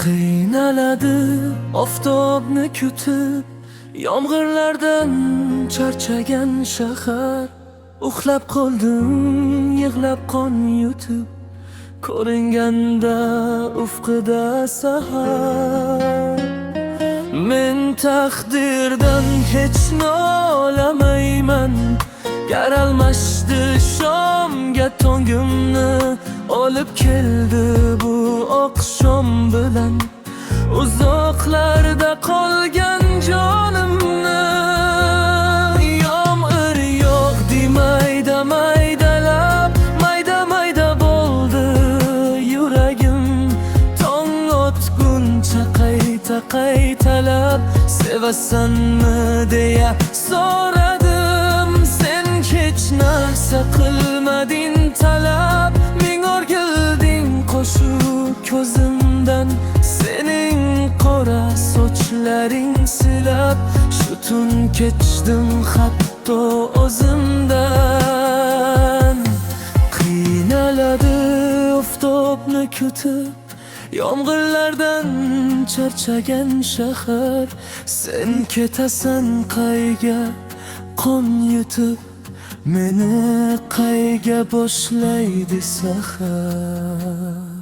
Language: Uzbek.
Qiynaladi oftobni kutib, yomg'irlardan charchagan shahar. Uxlab qoldim, yig'lab qon yutib, ko'ringanda ufqida sahar. Men taqdirdan hech nolamayman, yaralmashdi shomga tongimni olib keldi bu oqshom bilan. Uzoqlarda qolgan jonimni yomg'ir yog'di mayda maydalab, mayda mayda bo'ldi yuragim. Tong otguncha qayta qaytalab, sevasanmi deya so'radim. Sen hech narsa qilmading talab, ming o'rgilding qo'shib ko'zimdan. Sening qora sochlaring silab, shu tun kechdim hatto o'zimdan. Qiynaladi oftobni kutib, yomg'irlardan charchagan shahar. Sen ketasan qayga qon yutib, meni qayga boshlaydi sahar.